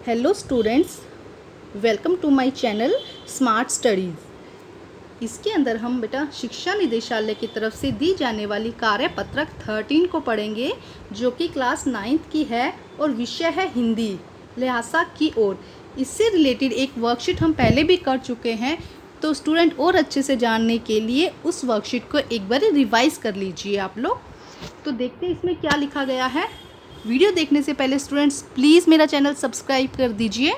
Hello students, welcome to my channel smart studies. इसके अंदर हम बेटा शिक्षा निदेशालय की तरफ से दी जाने वाली कार्यपत्रक 13 को पढ़ेंगे, जो कि क्लास 9th की है और विषय है हिंदी लिहाजा की ओर। इससे रिलेटेड एक वर्कशीट हम पहले भी कर चुके हैं, तो स्टूडेंट और अच्छे से जानने के लिए उस वर्कशीट को एक बार रिवाइज कर लीजिए आप लोग। तो देखते हैं इसमें क्या लिखा गया है। वीडियो देखने से पहले स्टूडेंट्स प्लीज़ मेरा चैनल सब्सक्राइब कर दीजिए।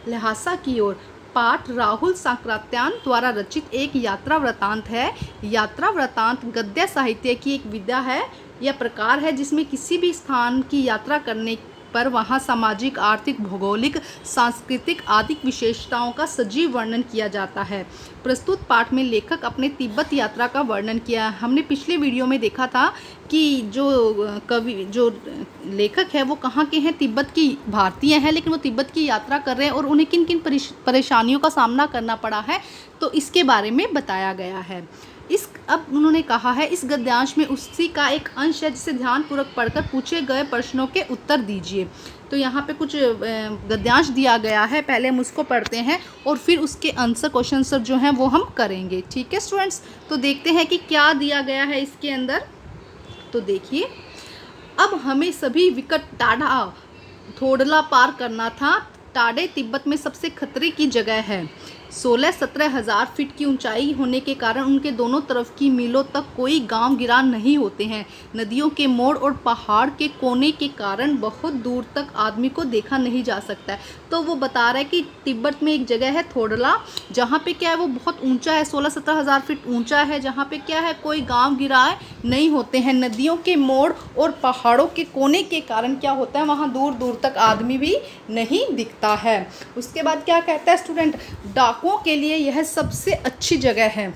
लिहाजा की ओर पाठ राहुल सांक्रात्यान द्वारा रचित एक यात्रा वृतांत है। यात्रा वृतांत गद्य साहित्य की एक विधा है या प्रकार है जिसमें किसी भी स्थान की यात्रा करने पर वहाँ सामाजिक, आर्थिक, भौगोलिक, सांस्कृतिक आदि विशेषताओं का सजीव वर्णन किया जाता है। प्रस्तुत पाठ में लेखक अपने तिब्बत यात्रा का वर्णन किया। हमने पिछले वीडियो में देखा था कि जो लेखक है वो कहाँ के हैं, तिब्बत की भारतीय हैं, लेकिन वो तिब्बत की यात्रा कर रहे हैं और उन्हें किन किन परेशानियों का सामना करना पड़ा है, तो इसके बारे में बताया गया है। अब उन्होंने कहा है इस गद्यांश में उसी का एक अंश है जिसे ध्यानपूर्वक पढ़कर पूछे गए प्रश्नों के उत्तर दीजिए। तो यहाँ पे कुछ गद्यांश दिया गया है, पहले हम उसको पढ़ते हैं और फिर उसके आंसर क्वेश्चन आंसर जो हैं वो हम करेंगे। ठीक है स्टूडेंट्स, तो देखते हैं कि क्या दिया गया है इसके अंदर। तो देखिए, अब हमें सभी विकट टाढ़ा थोडला पार करना था। टाडे तिब्बत में सबसे खतरे की जगह है। 16-17 हज़ार फीट की ऊंचाई होने के कारण उनके दोनों तरफ की मीलों तक कोई गांव गिरान नहीं होते हैं। नदियों के मोड़ और पहाड़ के कोने के कारण बहुत दूर तक आदमी को देखा नहीं जा सकता है। तो वो बता रहा है कि तिब्बत में एक जगह है थोडला, जहाँ पे क्या है वो बहुत ऊंचा है, 16-17 हज़ार फीट ऊंचा है, जहाँ पे क्या है कोई गाँव गिराए नहीं होते हैं। नदियों के मोड़ और पहाड़ों के कोने के कारण क्या होता है, वहाँ दूर दूर तक आदमी भी नहीं दिखता है। उसके बाद क्या कहता है स्टूडेंट, डाकुओं के लिए यह सबसे अच्छी जगह है।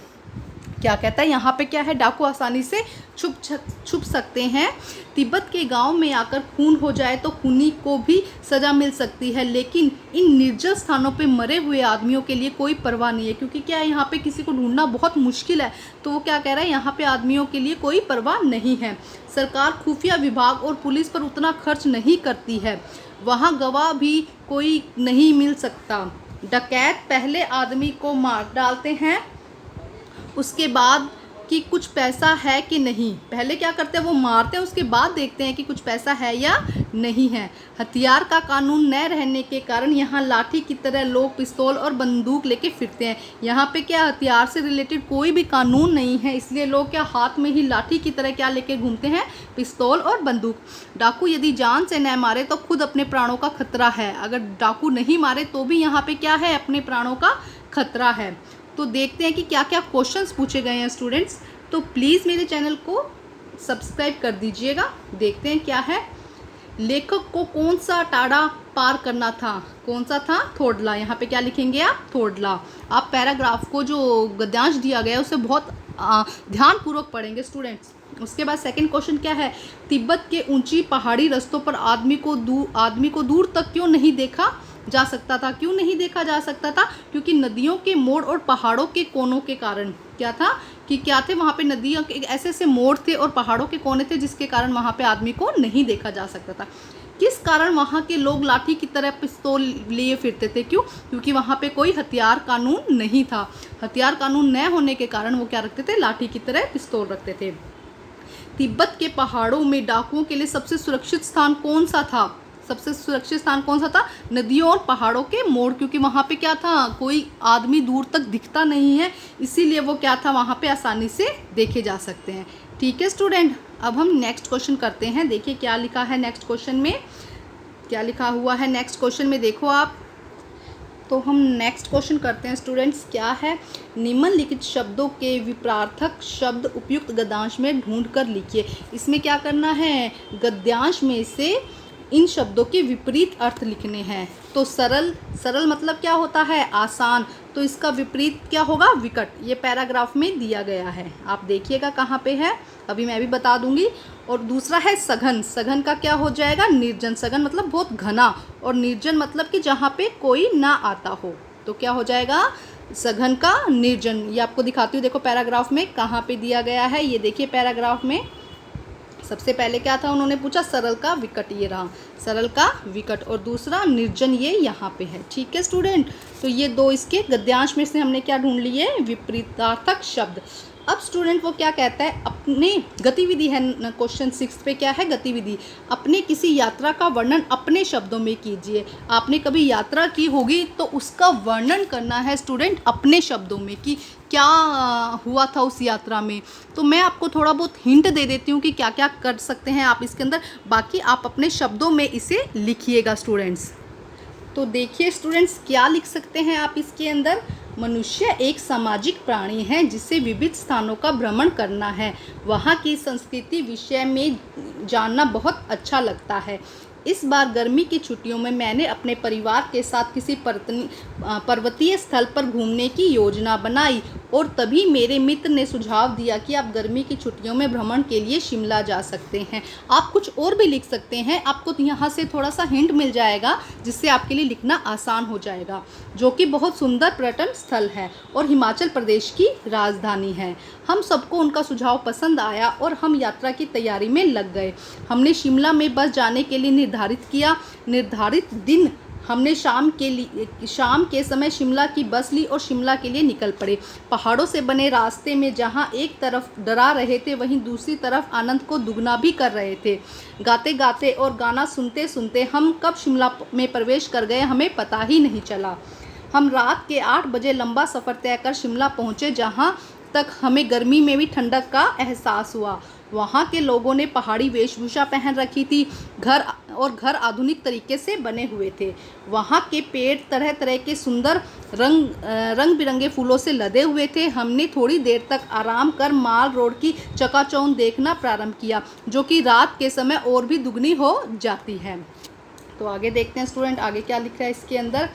क्या कहता है, यहाँ पे क्या है, डाकू आसानी से छुप सकते हैं। तिब्बत के गांव में आकर खून हो जाए तो खूनी को भी सज़ा मिल सकती है, लेकिन इन निर्जल स्थानों पे मरे हुए आदमियों के लिए कोई परवाह नहीं है, क्योंकि क्या है यहाँ पे किसी को ढूंढना बहुत मुश्किल है। तो वो क्या कह रहा है, यहाँ पे आदमियों के लिए कोई परवाह नहीं है। सरकार खुफिया विभाग और पुलिस पर उतना खर्च नहीं करती है। वहाँ गवाह भी कोई नहीं मिल सकता। डकैत पहले आदमी को मार डालते हैं, उसके बाद कि कुछ पैसा है कि नहीं। पहले क्या करते हैं, वो मारते हैं, उसके बाद देखते हैं कि कुछ पैसा है या नहीं है। हथियार का कानून न रहने के कारण यहाँ लाठी की तरह लोग पिस्तौल और बंदूक लेके फिरते हैं। यहाँ पे क्या हथियार से रिलेटेड कोई भी कानून नहीं है, इसलिए लोग क्या हाथ में ही लाठी की तरह क्या लेके घूमते हैं, पिस्तौल और बंदूक। डाकू यदि जान से न मारे तो खुद अपने प्राणों का खतरा है। अगर डाकू नहीं मारे तो भी यहाँ पे क्या है, अपने प्राणों का खतरा है। तो देखते हैं कि क्या क्या क्वेश्चंस पूछे गए हैं स्टूडेंट्स। तो प्लीज़ मेरे चैनल को सब्सक्राइब कर दीजिएगा। देखते हैं क्या है। लेखक को कौन सा टाड़ा पार करना था, कौन सा था, थोडला। यहाँ पे क्या लिखेंगे आप, थोडला। आप पैराग्राफ को जो गद्यांश दिया गया है उसे बहुत ध्यानपूर्वक पढ़ेंगे स्टूडेंट्स। उसके बाद सेकंड क्वेश्चन क्या है, तिब्बत के ऊंची पहाड़ी रास्तों पर आदमी को दूर तक क्यों नहीं देखा जा सकता था। क्यों नहीं देखा जा सकता था, क्योंकि नदियों के मोड़ और पहाड़ों के कोनों के कारण क्या था कि क्या थे, वहाँ पे नदियों के ऐसे ऐसे मोड़ थे और पहाड़ों के कोने थे जिसके कारण वहाँ पे आदमी को नहीं देखा जा सकता था। किस कारण वहाँ के लोग लाठी की तरह पिस्तौल लिए फिरते थे, क्यों, क्योंकि वहाँ पे कोई हथियार कानून नहीं था। हथियार कानून न होने के कारण वो क्या रखते थे, लाठी की तरह पिस्तौल रखते थे। तिब्बत के पहाड़ों में डाकुओं के लिए सबसे सुरक्षित स्थान कौन सा था, सबसे सुरक्षित स्थान कौन सा था, नदियों और पहाड़ों के मोड़, क्योंकि वहाँ पे क्या था, कोई आदमी दूर तक दिखता नहीं है, इसीलिए वो क्या था, वहाँ पे आसानी से देखे जा सकते हैं। ठीक है स्टूडेंट, अब हम नेक्स्ट क्वेश्चन करते हैं। देखिए क्या लिखा है नेक्स्ट क्वेश्चन में, क्या लिखा हुआ है नेक्स्ट क्वेश्चन में, देखो आप। तो हम नेक्स्ट क्वेश्चन करते हैं स्टूडेंट्स। क्या है, निम्नलिखित शब्दों के विपरीतार्थक शब्द उपयुक्त गद्यांश में ढूंढ कर लिखिए। इसमें क्या करना है, गद्यांश में से इन शब्दों के विपरीत अर्थ लिखने हैं। तो सरल मतलब क्या होता है, आसान, तो इसका विपरीत क्या होगा, विकट। ये पैराग्राफ में दिया गया है, आप देखिएगा कहाँ पे है, अभी मैं भी बता दूंगी। और दूसरा है सघन, सघन का क्या हो जाएगा, निर्जन। सघन मतलब बहुत घना, और निर्जन मतलब कि जहाँ पे कोई ना आता हो, तो क्या हो जाएगा, सघन का निर्जन। ये आपको दिखाती हूँ, देखो पैराग्राफ में कहाँ पे दिया गया है। ये देखिए पैराग्राफ में सबसे पहले क्या था, उन्होंने पूछा सरल का विकट, ये रहा। सरल का विकट, और दूसरा निर्जन ये यहाँ पे है। ठीक है स्टूडेंट, तो ये दो इसके गद्यांश में से हमने क्या ढूंढ लिए, विपरीतार्थक शब्द। अब स्टूडेंट वो क्या कहता है, अपने गतिविधि है क्वेश्चन 6 पे, क्या है गतिविधि, अपने किसी यात्रा का वर्णन अपने शब्दों में कीजिए। आपने कभी यात्रा की होगी तो उसका वर्णन करना है स्टूडेंट अपने शब्दों में कि क्या हुआ था उस यात्रा में। तो मैं आपको थोड़ा बहुत हिंट दे देती हूँ कि क्या क्या कर सकते हैं आप इसके अंदर, बाकी आप अपने शब्दों में इसे लिखिएगा स्टूडेंट्स। तो देखिए स्टूडेंट्स क्या लिख सकते हैं आप इसके अंदर, मनुष्य एक सामाजिक प्राणी है जिसे विविध स्थानों का भ्रमण करना है, वहाँ की संस्कृति विषय में जानना बहुत अच्छा लगता है। इस बार गर्मी की छुट्टियों में मैंने अपने परिवार के साथ किसी पर्वतीय स्थल पर घूमने की योजना बनाई और तभी मेरे मित्र ने सुझाव दिया कि आप गर्मी की छुट्टियों में भ्रमण के लिए शिमला जा सकते हैं। आप कुछ और भी लिख सकते हैं, आपको यहाँ से थोड़ा सा हिंट मिल जाएगा जिससे आपके लिए लिखना आसान हो जाएगा, जो कि बहुत सुंदर पर्यटन स्थल है और हिमाचल प्रदेश की राजधानी है। हम सबको उनका सुझाव पसंद आया और हम यात्रा की तैयारी में लग गए। हमने शिमला में बस जाने के लिए निर्धारित किया। निर्धारित दिन हमने शाम के समय शिमला की बस ली और शिमला के लिए निकल पड़े। पहाड़ों से बने रास्ते में जहां एक तरफ डरा रहे थे वहीं दूसरी तरफ आनंद को दुगना भी कर रहे थे। गाते गाते और गाना सुनते सुनते हम कब शिमला में प्रवेश कर गए हमें पता ही नहीं चला। हम रात के 8 बजे लंबा सफ़र तय कर शिमला पहुँचे, जहाँ तक हमें गर्मी में भी ठंडक का एहसास हुआ। वहाँ के लोगों ने पहाड़ी वेशभूषा पहन रखी थी। घर आधुनिक तरीके से बने हुए थे। वहाँ के पेड़ तरह तरह के सुंदर रंग बिरंगे फूलों से लदे हुए थे। हमने थोड़ी देर तक आराम कर माल रोड की चकाचौंध देखना प्रारंभ किया, जो कि रात के समय और भी दुगनी हो जाती है। तो आगे देखते हैं स्टूडेंट, आगे क्या लिख रहा है इसके अंदर।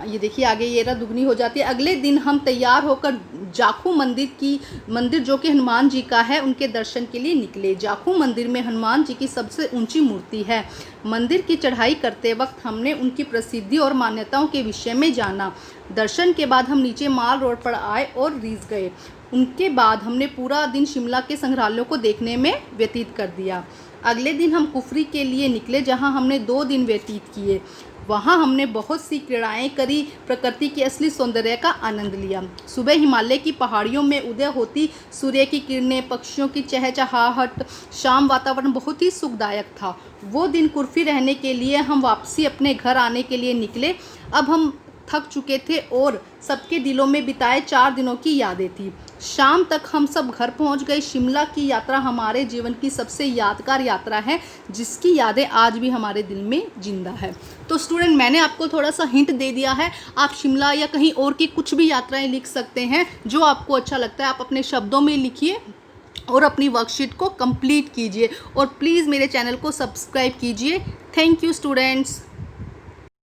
ये देखिए आगे ये रहा दुगनी हो जाती है। अगले दिन हम तैयार होकर जाखू मंदिर जो कि हनुमान जी का है, उनके दर्शन के लिए निकले। जाखू मंदिर में हनुमान जी की सबसे ऊंची मूर्ति है। मंदिर की चढ़ाई करते वक्त हमने उनकी प्रसिद्धि और मान्यताओं के विषय में जाना। दर्शन के बाद हम नीचे माल रोड पर आए और रीस गए। उनके बाद हमने पूरा दिन शिमला के संग्रहालयों को देखने में व्यतीत कर दिया। अगले दिन हम कुफरी के लिए निकले, जहाँ हमने 2 दिन व्यतीत किए। वहाँ हमने बहुत सी क्रीड़ाएं करी, प्रकृति के असली सौंदर्य का आनंद लिया। सुबह हिमालय की पहाड़ियों में उदय होती सूर्य की किरणें, पक्षियों की चहचहाहट, शाम वातावरण बहुत ही सुखदायक था। वो दिन कुर्फी रहने के लिए हम वापसी अपने घर आने के लिए निकले। अब हम थक चुके थे और सबके दिलों में बिताए 4 दिनों की यादें थी। शाम तक हम सब घर पहुंच गए। शिमला की यात्रा हमारे जीवन की सबसे यादगार यात्रा है, जिसकी यादें आज भी हमारे दिल में जिंदा है। तो स्टूडेंट मैंने आपको थोड़ा सा हिंट दे दिया है, आप शिमला या कहीं और की कुछ भी यात्राएं लिख सकते हैं जो आपको अच्छा लगता है। आप अपने शब्दों में लिखिए और अपनी वर्कशीट को कंप्लीट कीजिए और प्लीज़ मेरे चैनल को सब्सक्राइब कीजिए। Thank you students.